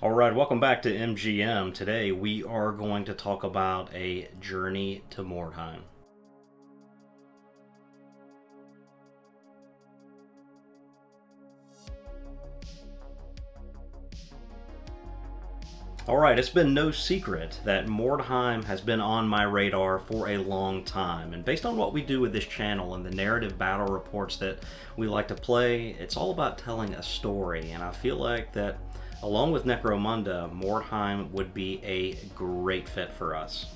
Alright, welcome back to MGM. Today we are going to talk about a journey to Mordheim. Alright, it's been no secret that Mordheim has been on my radar for a long time, and based on what we do with this channel and the narrative battle reports that we like to play, it's all about telling a story, and I feel like that along with Necromunda, Mordheim would be a great fit for us.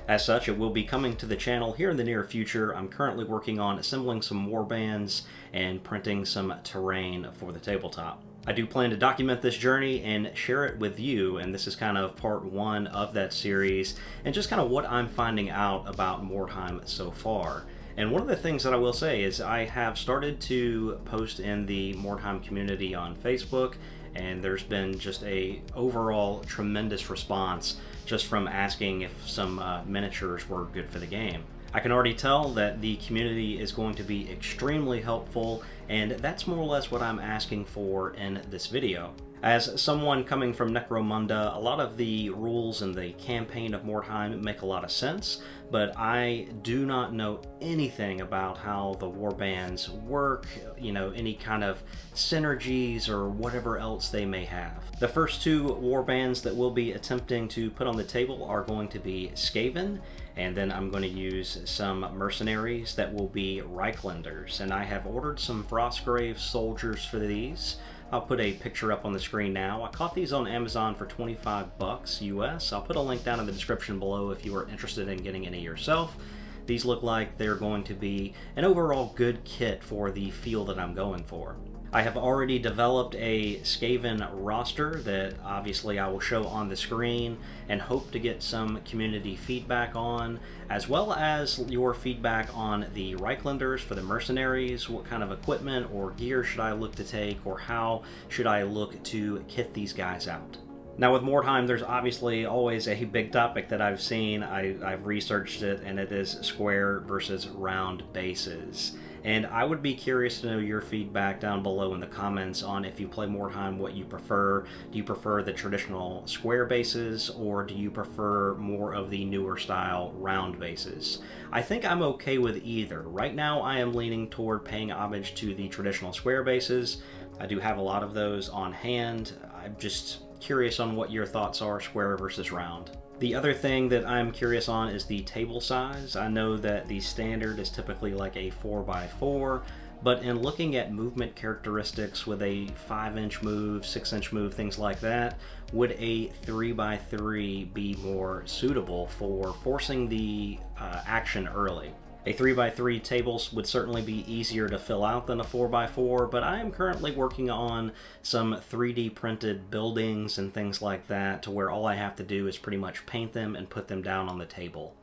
As such, it will be coming to the channel here in the near future. I'm currently working on assembling some warbands and printing some terrain for the tabletop. I do plan to document this journey and share it with you, and this is kind of part one of that series, and just kind of what I'm finding out about Mordheim so far. And one of the things that I will say is I have started to post in the Mordheim community on Facebook, and there's been just a overall tremendous response just from asking if some miniatures were good for the game. I can already tell that the community is going to be extremely helpful, and that's more or less what I'm asking for in this video. As someone coming from Necromunda, a lot of the rules in the campaign of Mordheim make a lot of sense, but I do not know anything about how the warbands work, any kind of synergies or whatever else they may have. The first two warbands that we'll be attempting to put on the table are going to be Skaven, and then I'm going to use some mercenaries that will be Reichlanders, and I have ordered some Frostgrave soldiers for these. I'll put a picture up on the screen now. I caught these on Amazon for 25 bucks US. I'll put a link down in the description below if you are interested in getting any yourself. These look like they're going to be an overall good kit for the feel that I'm going for. I have already developed a Skaven roster that obviously I will show on the screen and hope to get some community feedback on, as well as your feedback on the Reichlanders for the mercenaries. What kind of equipment or gear should I look to take, or how should I look to kit these guys out? Now with Mordheim, there's obviously always a big topic that I've seen. I've researched it, and it is square versus round bases. And I would be curious to know your feedback down below in the comments on if you play Mordheim, what you prefer. Do you prefer the traditional square bases, or do you prefer more of the newer style round bases? I think I'm okay with either. Right now I am leaning toward paying homage to the traditional square bases. I do have a lot of those on hand. I'm just curious on what your thoughts are, square versus round. The other thing that I'm curious on is the table size. I know that the standard is typically like a 4x4, but in looking at movement characteristics with a 5-inch move, 6-inch move, things like that, would a 3x3 be more suitable for forcing the action early? A 3x3 table would certainly be easier to fill out than a 4x4, but I am currently working on some 3D printed buildings and things like that, to where all I have to do is pretty much paint them and put them down on the table.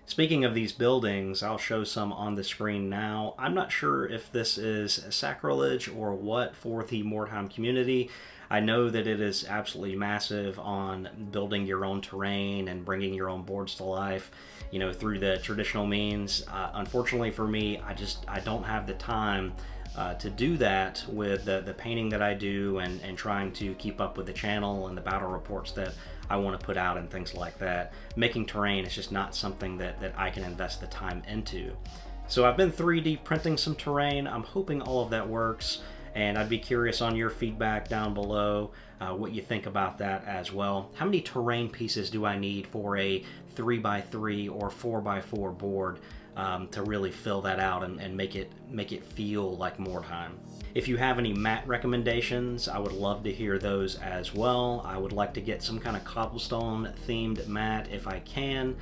Speaking of these buildings, I'll show some on the screen now. I'm not sure if this is sacrilege or what for the Mordheim community. I know that it is absolutely massive on building your own terrain and bringing your own boards to life, through the traditional means. Unfortunately for me, I don't have the time to do that with the painting that I do and trying to keep up with the channel and the battle reports that I want to put out and things like that. Making terrain is just not something that I can invest the time into. So I've been 3D printing some terrain. I'm hoping all of that works, and I'd be curious on your feedback down below, what you think about that as well. How many terrain pieces do I need for a 3x3 or 4x4 board to really fill that out and make it feel like Mordheim? If you have any mat recommendations, I would love to hear those as well. I would like to get some kind of cobblestone themed mat if I can.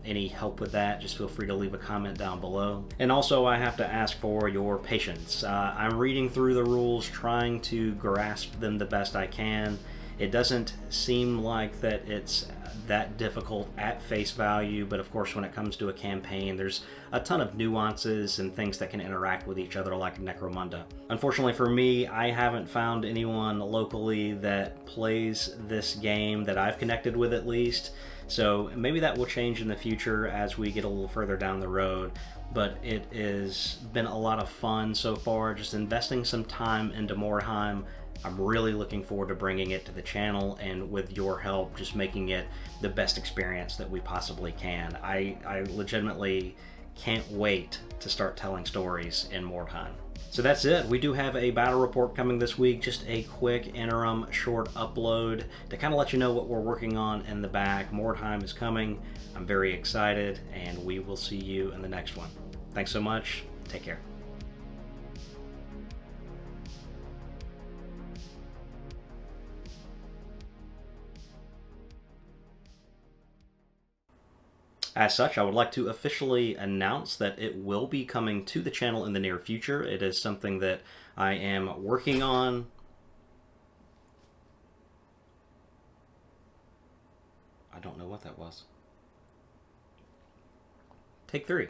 Any help with that, just feel free to leave a comment down below. And also, I have to ask for your patience. I'm reading through the rules, trying to grasp them the best I can. It doesn't seem like that it's that difficult at face value, but of course when it comes to a campaign, there's a ton of nuances and things that can interact with each other, like Necromunda. Unfortunately for me, I haven't found anyone locally that plays this game that I've connected with, at least. So maybe that will change in the future as we get a little further down the road. But it has been a lot of fun so far, just investing some time into Mordheim, I'm really looking forward to bringing it to the channel, and with your help, just making it the best experience that we possibly can. I legitimately can't wait to start telling stories in Mordheim. So that's it. We do have a battle report coming this week, just a quick interim short upload to kind of let you know what we're working on in the back. Mordheim is coming. I'm very excited, and we will see you in the next one. Thanks so much. Take care. As such, I would like to officially announce that it will be coming to the channel in the near future. It is something that I am working on. I don't know what that was. Take 3.